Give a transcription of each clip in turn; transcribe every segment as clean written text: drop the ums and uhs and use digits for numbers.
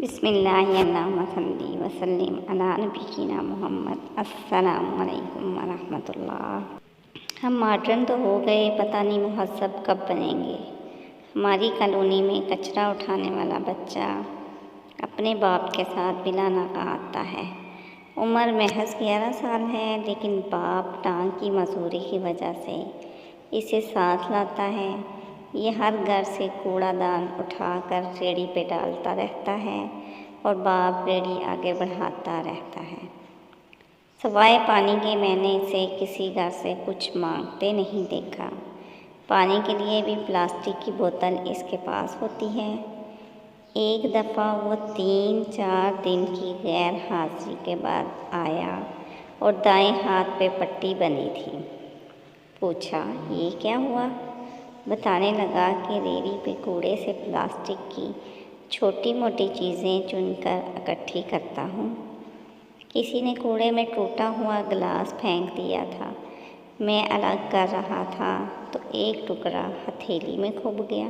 بسم اللہ اللہم صلی وسلم علی نبینا محمد۔ السلام علیکم ورحمۃ اللہ۔ ہم ماڈرن تو ہو گئے، پتہ نہیں مہذب کب بنیں گے۔ ہماری کالونی میں کچرا اٹھانے والا بچہ اپنے باپ کے ساتھ بلا ناغہ آتا ہے۔ عمر محض 11 سال ہے، لیکن باپ ٹانگ کی مزدوری کی وجہ سے اسے ساتھ لاتا ہے۔ یہ ہر گھر سے کوڑا دان اٹھا کر ریڑھی پہ ڈالتا رہتا ہے اور باپ ریڑھی آگے بڑھاتا رہتا ہے۔ سوائے پانی کے میں نے اسے کسی گھر سے کچھ مانگتے نہیں دیکھا۔ پانی کے لیے بھی پلاسٹک کی بوتل اس کے پاس ہوتی ہے۔ ایک دفعہ وہ 3-4 دن کی غیر حاضری کے بعد آیا اور دائیں ہاتھ پہ پٹی بندھی تھی۔ پوچھا یہ کیا ہوا؟ بتانے لگا کہ ریڑھی پہ کوڑے سے پلاسٹک کی چھوٹی موٹی چیزیں چن کر اکٹھی کرتا ہوں۔ کسی نے کوڑے میں ٹوٹا ہوا گلاس پھینک دیا تھا۔ میں الگ کر رہا تھا تو ایک ٹکڑا ہتھیلی میں کھب گیا۔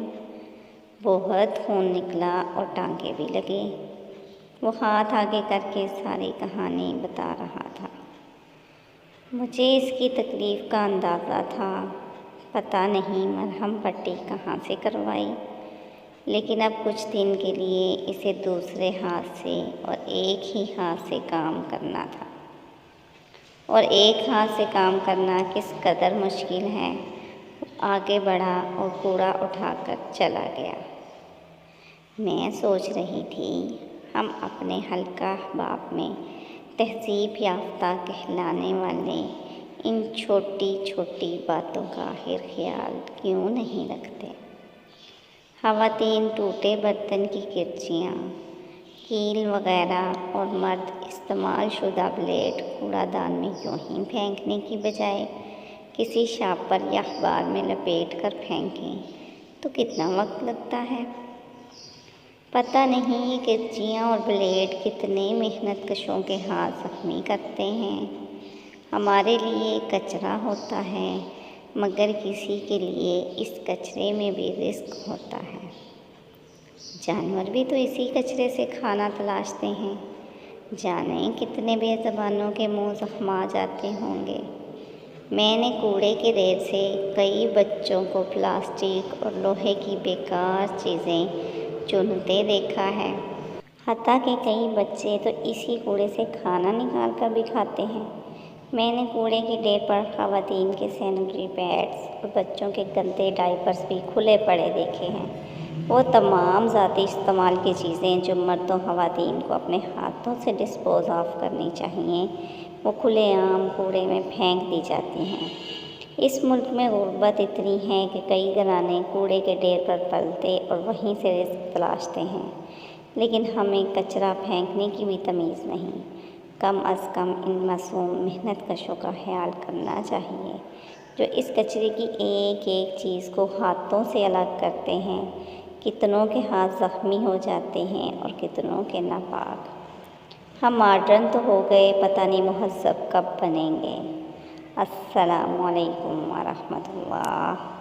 بہت خون نکلا اور ٹانکے بھی لگے۔ وہ ہاتھ آگے کر کے ساری کہانی بتا رہا تھا۔ مجھے اس کی تکلیف کا اندازہ تھا۔ پتہ نہیں مرہم پٹی کہاں سے کروائی، لیکن اب کچھ دن کے لیے اسے دوسرے ہاتھ سے اور ایک ہی ہاتھ سے کام کرنا تھا۔ اور ایک ہاتھ سے کام کرنا کس قدر مشکل ہے۔ وہ آگے بڑھا اور کوڑا اٹھا کر چلا گیا۔ میں سوچ رہی تھی ہم اپنے حلقہ احباب میں تہذیب یافتہ کہلانے والے ان چھوٹی چھوٹی باتوں کا آخر خیال کیوں نہیں رکھتے؟ خواتین ٹوٹے برتن کی کرچیاں، کیل وغیرہ اور مرد استعمال شدہ بلیڈ کوڑا دان میں یوں ہی پھینکنے کی بجائے کسی شاپر یا اخبار میں لپیٹ کر پھینکیں تو کتنا وقت لگتا ہے۔ پتہ نہیں یہ کرچیاں اور بلیڈ کتنے محنت کشوں کے ہاتھ زخمی کرتے ہیں۔ ہمارے لیے کچرا ہوتا ہے، مگر کسی کے لیے اس کچرے میں بھی رزق ہوتا ہے۔ جانور بھی تو اسی کچرے سے کھانا تلاشتے ہیں۔ جانے کتنے بے زبانوں کے منہ زخما جاتے ہوں گے۔ میں نے کوڑے کے ڈھیر سے کئی بچوں کو پلاسٹک اور لوہے کی بیکار چیزیں چنتے دیکھا ہے۔ حتیٰ کہ کئی بچے تو اسی کوڑے سے کھانا نکال کر بھی کھاتے ہیں۔ میں نے کوڑے کے ڈھیر پر خواتین کے سینیٹری پیڈز اور بچوں کے گندے ڈائپرز بھی کھلے پڑے دیکھے ہیں۔ وہ تمام ذاتی استعمال کی چیزیں جو مرد و خواتین کو اپنے ہاتھوں سے ڈسپوز آف کرنی چاہیے، وہ کھلے عام کوڑے میں پھینک دی جاتی ہیں۔ اس ملک میں غربت اتنی ہے کہ کئی گھرانے کوڑے کے ڈھیر پر پلتے اور وہیں سے رزق تلاشتے ہیں، لیکن ہمیں کچرا پھینکنے کی بھی تمیز نہیں۔ کم از کم ان معصوم محنت کشوں کا خیال کرنا چاہیے جو اس کچرے کی ایک ایک چیز کو ہاتھوں سے الگ کرتے ہیں۔ کتنوں کے ہاتھ زخمی ہو جاتے ہیں اور کتنوں کے ناپاک۔ ہم ماڈرن تو ہو گئے، پتہ نہیں مہذب کب بنیں گے۔ السلام علیکم ورحمۃ اللہ۔